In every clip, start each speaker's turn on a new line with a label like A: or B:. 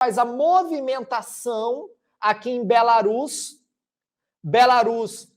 A: faz a movimentação aqui em Belarus. Belarus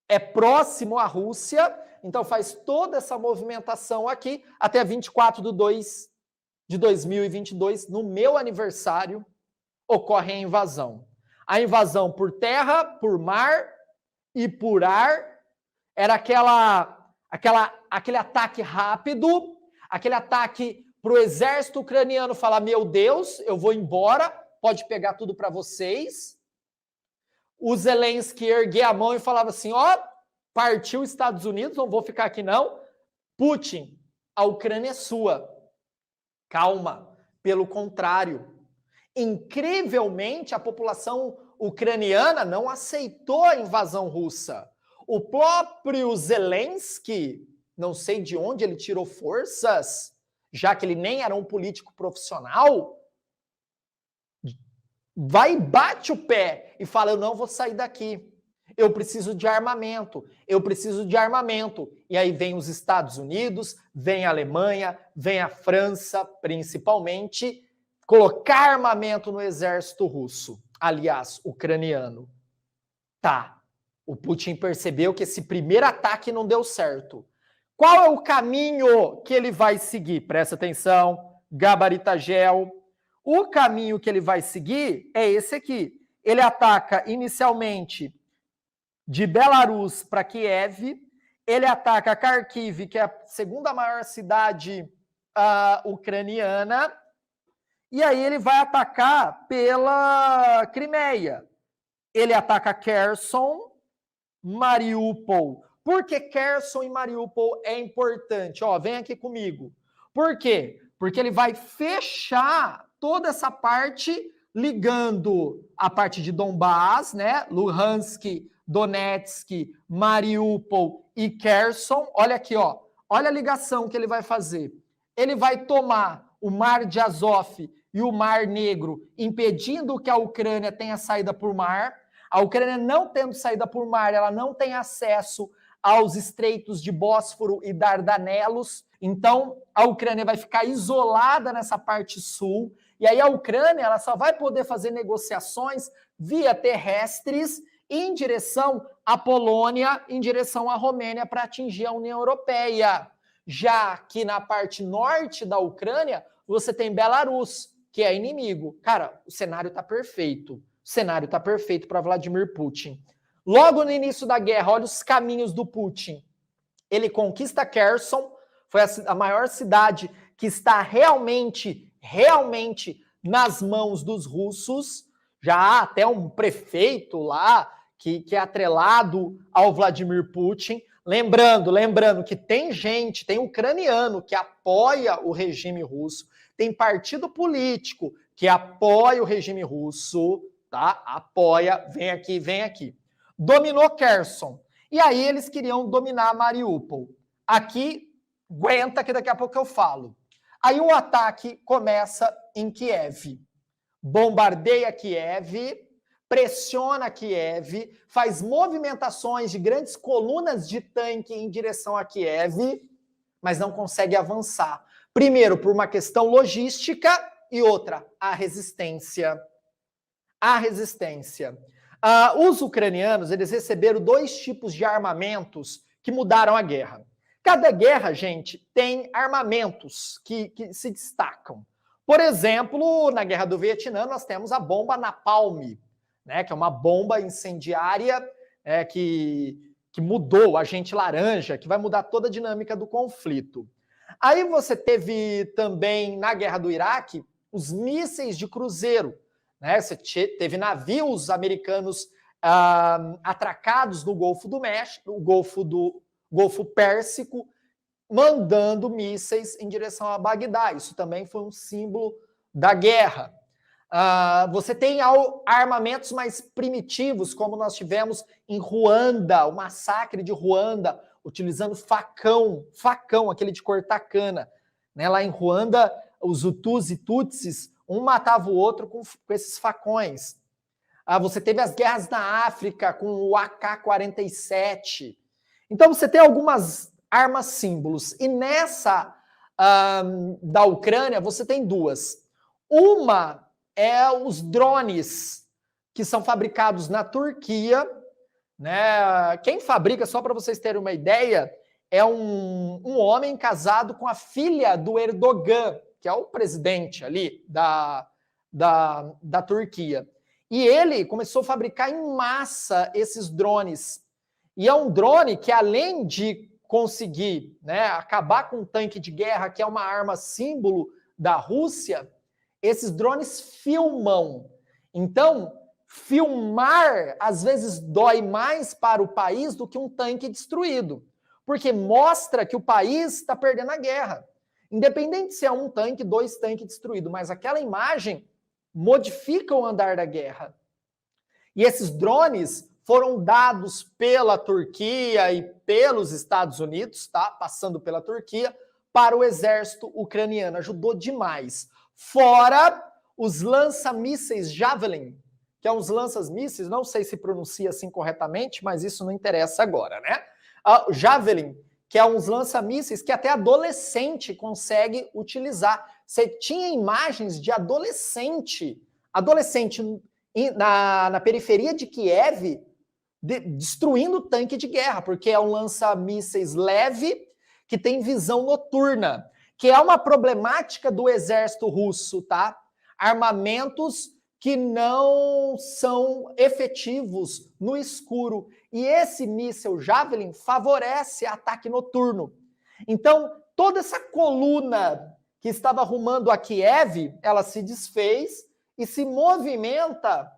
A: é próximo à Rússia, então faz toda essa movimentação aqui até 24/2 de 2022, no meu aniversário, ocorre a invasão. A invasão por terra, por mar e por ar era aquele ataque rápido, aquele ataque para o exército ucraniano falar: meu Deus, eu vou embora, pode pegar tudo para vocês. O Zelensky erguia a mão e falava assim: ó, partiu os Estados Unidos, não vou ficar aqui não. Putin, a Ucrânia é sua. Calma, pelo contrário. Incrivelmente, a população ucraniana não aceitou a invasão russa. O próprio Zelensky, não sei de onde ele tirou forças, já que ele nem era um político profissional, vai e bate o pé e fala: eu não vou sair daqui. Eu preciso de armamento, eu preciso de armamento. E aí vem os Estados Unidos, vem a Alemanha, vem a França, principalmente, colocar armamento no exército russo, aliás, ucraniano. Tá, o Putin percebeu que esse primeiro ataque não deu certo. Qual é o caminho que ele vai seguir? Presta atenção, gabarita gel. O caminho que ele vai seguir é esse aqui. Ele ataca inicialmente de Belarus para Kiev, ele ataca Kharkiv, que é a segunda maior cidade ucraniana, e aí ele vai atacar pela Crimeia. Ele ataca Kherson, Mariupol. Por que Kherson e Mariupol é importante? Ó, vem aqui comigo. Por quê? Porque ele vai fechar toda essa parte ligando a parte de Donbás, né? Luhansk, Donetsk, Mariupol e Kherson. Olha aqui, ó. Olha a ligação que ele vai fazer. Ele vai tomar o Mar de Azov e o Mar Negro, impedindo que a Ucrânia tenha saída por mar. A Ucrânia não tendo saída por mar, ela não tem acesso aos estreitos de Bósforo e Dardanelos. Então, a Ucrânia vai ficar isolada nessa parte sul. E aí a Ucrânia ela só vai poder fazer negociações via terrestres em direção à Polônia, em direção à Romênia, para atingir a União Europeia. Já que na parte norte da Ucrânia, você tem Belarus, que é inimigo. Cara, o cenário está perfeito. O cenário está perfeito para Vladimir Putin. Logo no início da guerra, olha os caminhos do Putin. Ele conquista Kherson, foi a maior cidade que está realmente nas mãos dos russos. Já há até um prefeito lá que é atrelado ao Vladimir Putin. Lembrando que tem gente, tem ucraniano que apoia o regime russo, tem partido político que apoia o regime russo, tá? Apoia, vem aqui. Dominou Kherson. E aí eles queriam dominar Mariupol. Aqui, aguenta que daqui a pouco eu falo. Aí o ataque começa em Kiev. Bombardeia Kiev, pressiona Kiev, faz movimentações de grandes colunas de tanque em direção a Kiev, mas não consegue avançar. Primeiro, por uma questão logística e outra, a resistência. A resistência. Os ucranianos, eles receberam 2 tipos de armamentos que mudaram a guerra. Cada guerra, gente, tem armamentos que se destacam. Por exemplo, na Guerra do Vietnã, nós temos a bomba Napalm, né, que é uma bomba incendiária que mudou o agente laranja, que vai mudar toda a dinâmica do conflito. Aí você teve também, na Guerra do Iraque, os mísseis de cruzeiro. Né? Você teve navios americanos atracados no Golfo do México, no Golfo Pérsico, mandando mísseis em direção a Bagdá. Isso também foi um símbolo da guerra. Você tem armamentos mais primitivos, como nós tivemos em Ruanda, o massacre de Ruanda, utilizando facão, aquele de cortar cana. Né? Lá em Ruanda, os Hutus e Tutsis, um matava o outro com esses facões. Você teve as guerras na África com o AK-47. Então você tem algumas armas símbolos. E nessa da Ucrânia você tem 2. Uma é os drones que são fabricados na Turquia, né? Quem fabrica, só para vocês terem uma ideia, é um homem casado com a filha do Erdogan, que é o presidente ali da Turquia. E ele começou a fabricar em massa esses drones. E é um drone que, além de conseguir, né, acabar com um tanque de guerra, que é uma arma símbolo da Rússia, esses drones filmam. Então, filmar, às vezes, dói mais para o país do que um tanque destruído. Porque mostra que o país está perdendo a guerra. Independente se é um tanque, 2 tanques destruídos, mas aquela imagem modifica o andar da guerra. E esses drones foram dados pela Turquia e pelos Estados Unidos, tá? Passando pela Turquia, para o exército ucraniano. Ajudou demais. Fora os lança-mísseis Javelin, que é uns lança-mísseis, não sei se pronuncia assim corretamente, mas isso não interessa agora, né? Javelin, que é uns lança-mísseis que até adolescente consegue utilizar. Você tinha imagens de adolescente na periferia de Kiev, destruindo tanque de guerra, porque é um lança-mísseis leve que tem visão noturna, que é uma problemática do exército russo, tá? Armamentos que não são efetivos no escuro. E esse míssil Javelin favorece ataque noturno. Então, toda essa coluna que estava arrumando a Kiev, ela se desfez e se movimenta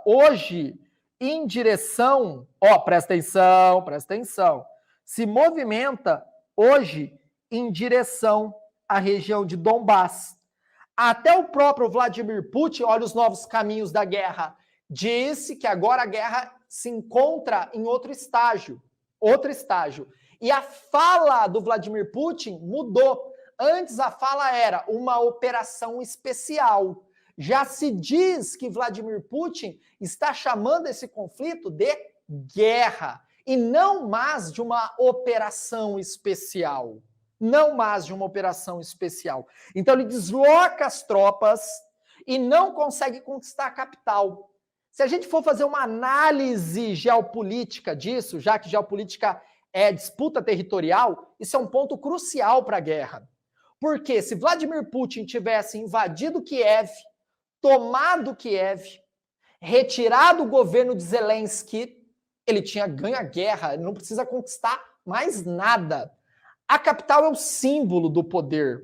A: hoje em direção, presta atenção, se movimenta hoje em direção à região de Donbass. Até o próprio Vladimir Putin, olha os novos caminhos da guerra, disse que agora a guerra se encontra em outro estágio. E a fala do Vladimir Putin mudou. Antes a fala era uma operação especial. Já se diz que Vladimir Putin está chamando esse conflito de guerra e não mais de uma operação especial. Então ele desloca as tropas e não consegue conquistar a capital. Se a gente for fazer uma análise geopolítica disso, já que geopolítica é disputa territorial, isso é um ponto crucial para a guerra. Porque se Vladimir Putin tivesse invadido Kiev, tomado Kiev, retirado o governo de Zelensky, ele tinha ganho a guerra, ele não precisa conquistar mais nada. A capital é o símbolo do poder.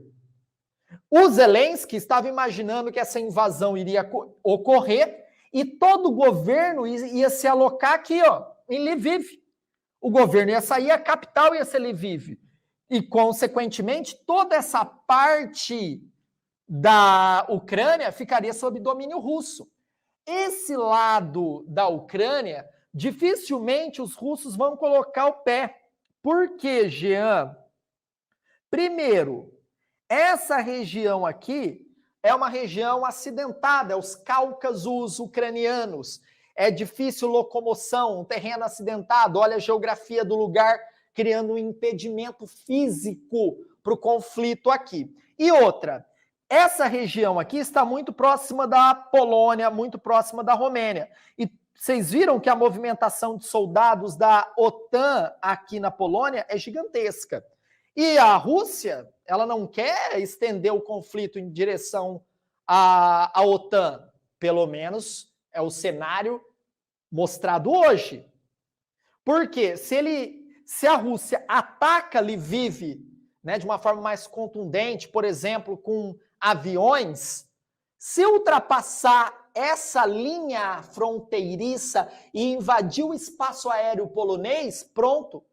A: O Zelensky estava imaginando que essa invasão iria ocorrer e todo o governo ia se alocar aqui, em Lviv. O governo ia sair, a capital ia ser Lviv. E, consequentemente, toda essa parte da Ucrânia ficaria sob domínio russo. Esse lado da Ucrânia, dificilmente os russos vão colocar o pé. Por quê, Jean? Primeiro, essa região aqui é uma região acidentada, é os Cáucasos ucranianos. É difícil locomoção, um terreno acidentado. Olha a geografia do lugar, criando um impedimento físico para o conflito aqui. E outra, essa região aqui está muito próxima da Polônia, muito próxima da Romênia. E vocês viram que a movimentação de soldados da OTAN aqui na Polônia é gigantesca. E a Rússia, ela não quer estender o conflito em direção à OTAN. Pelo menos é o cenário mostrado hoje. Porque se a Rússia ataca Lviv, né, de uma forma mais contundente, por exemplo, com aviões, se ultrapassar essa linha fronteiriça e invadir o espaço aéreo polonês, pronto,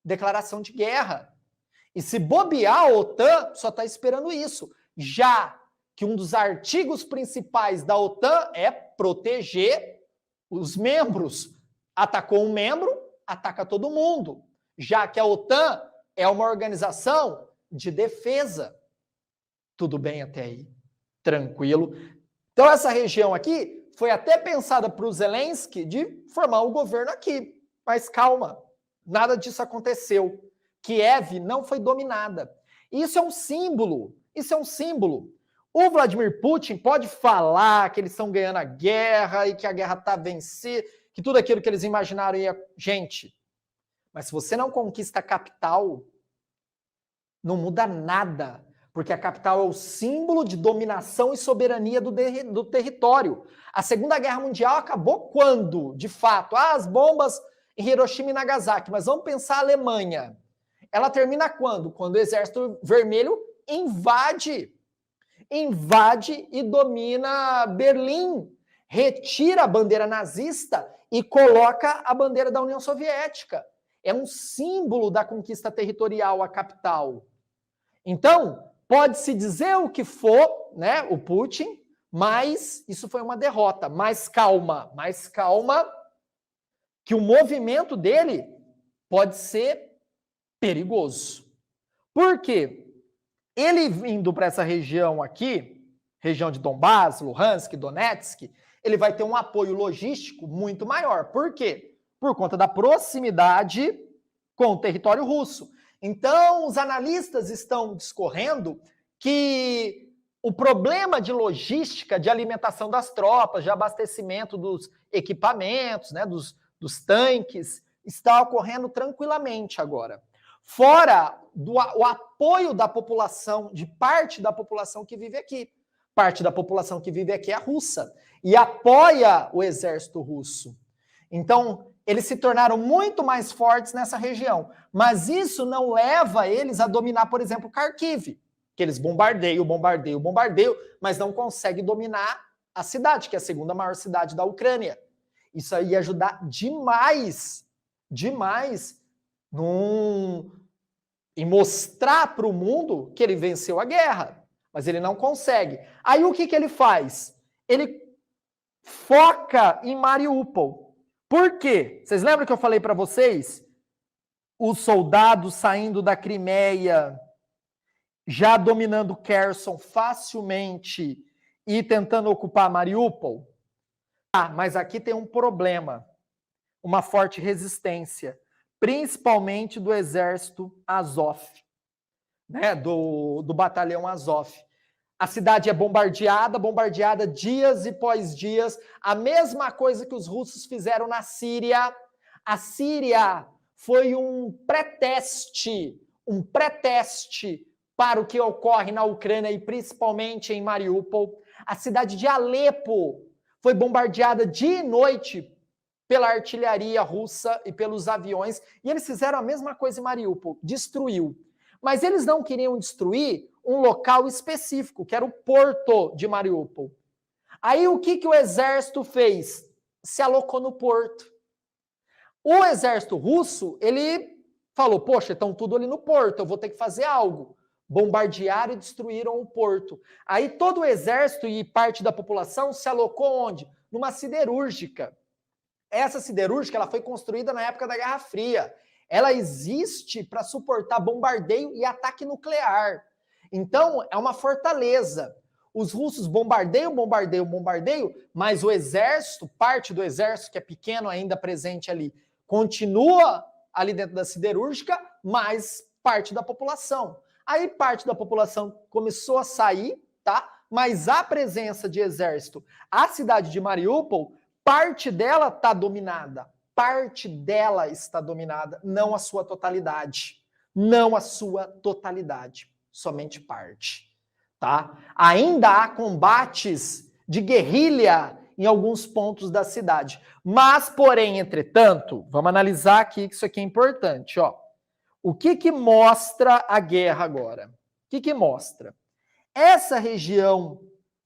A: declaração de guerra. E se bobear, a OTAN só está esperando isso, já que um dos artigos principais da OTAN é proteger os membros. Atacou um membro, ataca todo mundo, já que a OTAN é uma organização de defesa. Tudo bem até aí? Tranquilo. Então essa região aqui foi até pensada para o Zelensky de formar o governo aqui. Mas calma, nada disso aconteceu. Kiev não foi dominada. Isso é um símbolo. O Vladimir Putin pode falar que eles estão ganhando a guerra e que a guerra está vencida, que tudo aquilo que eles imaginaram ia... Gente, mas se você não conquista a capital, não muda nada, porque a capital é o símbolo de dominação e soberania do território. A Segunda Guerra Mundial acabou quando, de fato? As bombas em Hiroshima e Nagasaki, mas vamos pensar a Alemanha. Ela termina quando? Quando o Exército Vermelho invade e domina Berlim, retira a bandeira nazista e coloca a bandeira da União Soviética. É um símbolo da conquista territorial, a capital. Então, pode-se dizer o que for, né, o Putin, mas isso foi uma derrota. Mais calma, que o movimento dele pode ser perigoso. Por quê? Ele vindo para essa região aqui, região de Donbas, Luhansk, Donetsk, ele vai ter um apoio logístico muito maior. Por quê? Por conta da proximidade com o território russo. Então, os analistas estão discorrendo que o problema de logística, de alimentação das tropas, de abastecimento dos equipamentos, né, dos tanques, está ocorrendo tranquilamente agora. Fora o apoio da população, de parte da população que vive aqui. Parte da população que vive aqui é russa e apoia o exército russo. Então, eles se tornaram muito mais fortes nessa região. Mas isso não leva eles a dominar, por exemplo, Kharkiv, que eles bombardeiam, mas não conseguem dominar a cidade, que é a segunda maior cidade da Ucrânia. Isso aí ia ajudar demais em mostrar para o mundo que ele venceu a guerra, mas ele não consegue. Aí o que ele faz? Ele foca em Mariupol. Por quê? Vocês lembram que eu falei para vocês? Os soldados saindo da Crimeia, já dominando Kherson facilmente e tentando ocupar Mariupol? Ah, mas aqui tem um problema, uma forte resistência, principalmente do exército Azov, né, do batalhão Azov. A cidade é bombardeada dias e pós dias, a mesma coisa que os russos fizeram na Síria. A Síria foi um pré-teste para o que ocorre na Ucrânia e principalmente em Mariupol. A cidade de Alepo foi bombardeada dia e noite pela artilharia russa e pelos aviões, e eles fizeram a mesma coisa em Mariupol, destruiu. Mas eles não queriam destruir um local específico, que era o porto de Mariupol. Aí o que o exército fez? Se alocou no porto. O exército russo, ele falou, poxa, estão tudo ali no porto, eu vou ter que fazer algo. Bombardearam e destruíram o porto. Aí todo o exército e parte da população se alocou onde? Numa siderúrgica. Essa siderúrgica ela foi construída na época da Guerra Fria. Ela existe para suportar bombardeio e ataque nuclear. Então, é uma fortaleza. Os russos bombardeiam, mas o exército, parte do exército, que é pequeno ainda presente ali, continua ali dentro da siderúrgica, mas parte da população. Aí parte da população começou a sair, tá? Mas a presença de exército, a cidade de Mariupol, parte dela está dominada. Parte dela está dominada, não a sua totalidade. Não a sua totalidade, somente parte. Tá? Ainda há combates de guerrilha em alguns pontos da cidade. Mas, porém, entretanto, vamos analisar aqui que isso aqui é importante. Ó. O que mostra a guerra agora? O que mostra? Essa região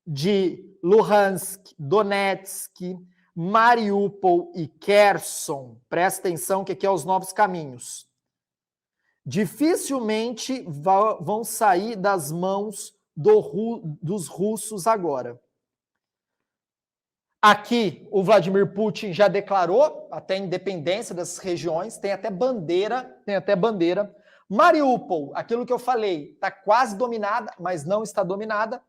A: de Luhansk, Donetsk, Mariupol e Kherson, presta atenção que aqui é os novos caminhos, dificilmente vão sair das mãos dos russos agora. Aqui o Vladimir Putin já declarou até a independência dessas regiões, tem até bandeira. Mariupol, aquilo que eu falei, está quase dominada, mas não está dominada.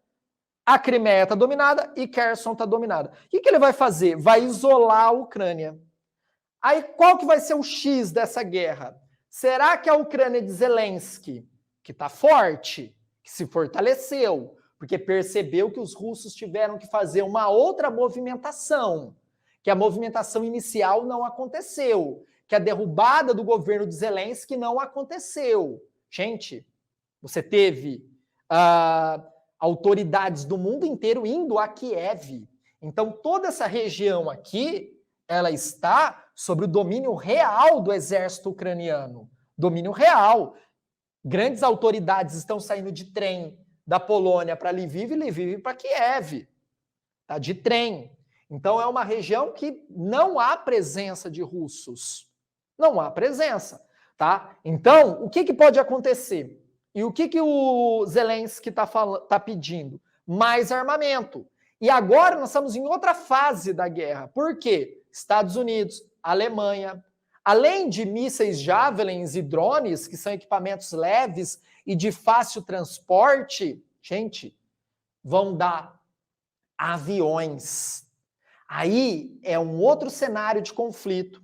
A: A Crimeia está dominada e Kherson está dominada. O que ele vai fazer? Vai isolar a Ucrânia. Aí qual que vai ser o X dessa guerra? Será que a Ucrânia de Zelensky, que está forte, que se fortaleceu, porque percebeu que os russos tiveram que fazer uma outra movimentação, que a movimentação inicial não aconteceu, que a derrubada do governo de Zelensky não aconteceu. Gente, você teve autoridades do mundo inteiro indo a Kiev. Então, toda essa região aqui, ela está sob o domínio real do exército ucraniano. Domínio real. Grandes autoridades estão saindo de trem da Polônia para Lviv e Lviv para Kiev. Tá? De trem. Então, é uma região que não há presença de russos. Não há presença. Tá? Então, o que pode acontecer? E o que o Zelensky está pedindo? Mais armamento. E agora nós estamos em outra fase da guerra. Por quê? Estados Unidos, Alemanha, além de mísseis Javelins e drones, que são equipamentos leves e de fácil transporte, gente, vão dar aviões. Aí é um outro cenário de conflito.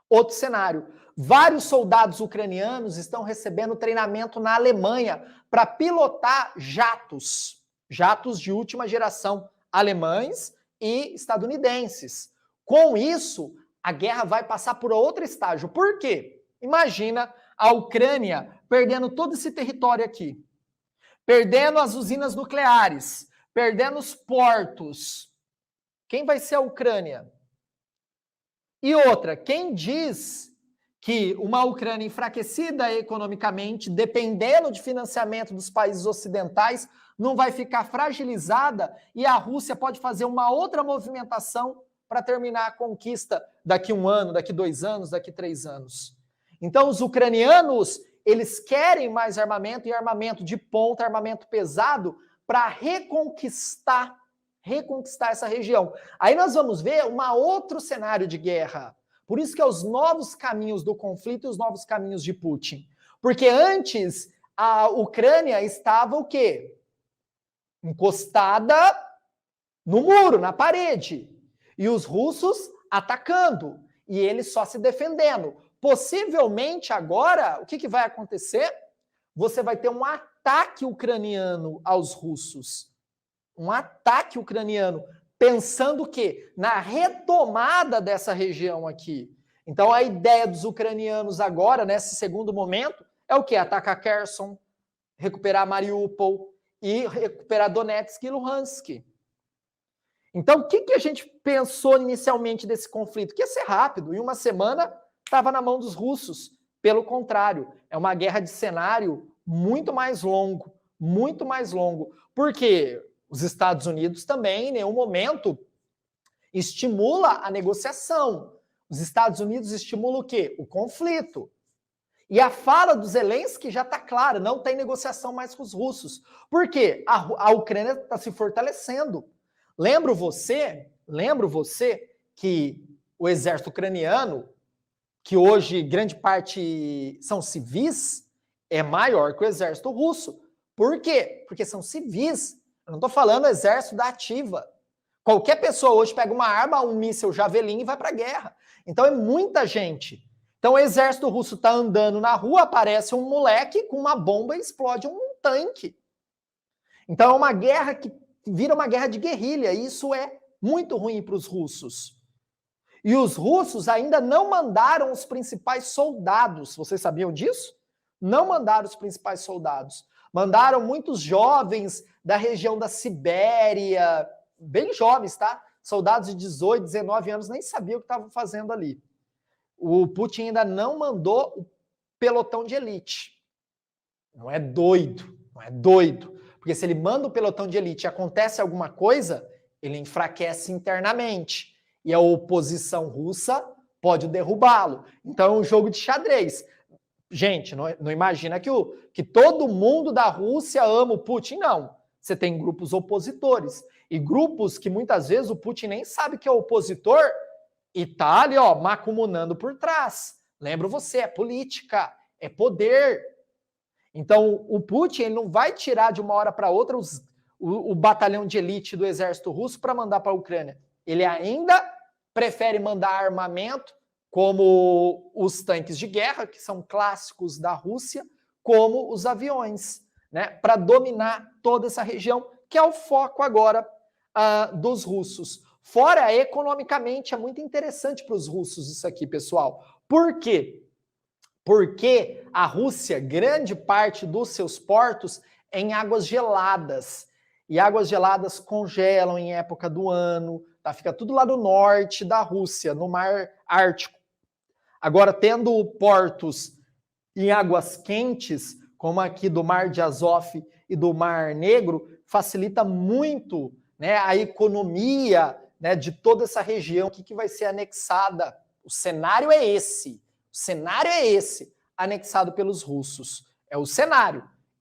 A: Outro cenário. Vários soldados ucranianos estão recebendo treinamento na Alemanha para pilotar jatos. Jatos de última geração, alemães e estadunidenses. Com isso, a guerra vai passar por outro estágio. Por quê? Imagina a Ucrânia perdendo todo esse território aqui. Perdendo as usinas nucleares. Perdendo os portos. Quem vai ser a Ucrânia? E outra, quem diz que uma Ucrânia enfraquecida economicamente, dependendo de financiamento dos países ocidentais, não vai ficar fragilizada e a Rússia pode fazer uma outra movimentação para terminar a conquista daqui 1 ano, daqui 2 anos, daqui 3 anos. Então, os ucranianos, eles querem mais armamento e armamento de ponta, armamento pesado, para reconquistar essa região. Aí nós vamos ver um outro cenário de guerra. Por isso que é os novos caminhos do conflito e os novos caminhos de Putin. Porque antes a Ucrânia estava o quê? Encostada no muro, na parede. E os russos atacando. E eles só se defendendo. Possivelmente agora, o que vai acontecer? Você vai ter um ataque ucraniano aos russos. Um ataque ucraniano, pensando o quê? Na retomada dessa região aqui. Então, a ideia dos ucranianos agora, nesse segundo momento, é o quê? Atacar Kherson, recuperar Mariupol e recuperar Donetsk e Luhansk. Então, o que a gente pensou inicialmente desse conflito? Que ia ser rápido, em 1 semana estava na mão dos russos. Pelo contrário, é uma guerra de cenário muito mais longo, muito mais longo. Por quê? Os Estados Unidos também, em nenhum momento, estimula a negociação. Os Estados Unidos estimulam o quê? O conflito. E a fala do Zelensky já está clara, não tem negociação mais com os russos. Por quê? A Ucrânia está se fortalecendo. Lembro você que o exército ucraniano, que hoje grande parte são civis, é maior que o exército russo. Por quê? Porque são civis. Eu não estou falando exército da ativa. Qualquer pessoa hoje pega uma arma, um míssil Javelin e vai para a guerra. Então é muita gente. Então o exército russo está andando na rua, aparece um moleque com uma bomba e explode um tanque. Então é uma guerra que vira uma guerra de guerrilha. E isso é muito ruim para os russos. E os russos ainda não mandaram os principais soldados. Vocês sabiam disso? Não mandaram os principais soldados. Mandaram muitos jovens da região da Sibéria, bem jovens, tá? Soldados de 18, 19 anos, nem sabiam o que estavam fazendo ali. O Putin ainda não mandou o pelotão de elite. Não é doido, não é doido. Porque se ele manda o pelotão de elite e acontece alguma coisa, ele enfraquece internamente. E a oposição russa pode derrubá-lo. Então é um jogo de xadrez. Gente, não imagina que todo mundo da Rússia ama o Putin, não. Você tem grupos opositores. E grupos que muitas vezes o Putin nem sabe que é opositor e tá ali, ó, macumunando por trás. Lembro você, é política, é poder. Então, o Putin ele não vai tirar de uma hora para outra o batalhão de elite do exército russo para mandar para a Ucrânia. Ele ainda prefere mandar armamento, como os tanques de guerra, que são clássicos da Rússia, como os aviões, né, para dominar toda essa região, que é o foco agora dos russos. Fora, economicamente, é muito interessante para os russos isso aqui, pessoal. Por quê? Porque a Rússia, grande parte dos seus portos é em águas geladas. E águas geladas congelam em época do ano, tá? Fica tudo lá no norte da Rússia, no Mar Ártico. Agora, tendo portos em águas quentes, como aqui do Mar de Azov e do Mar Negro, facilita muito, né, a economia, né, de toda essa região que vai ser anexada. O cenário é esse. O cenário é esse, anexado pelos russos. É o cenário.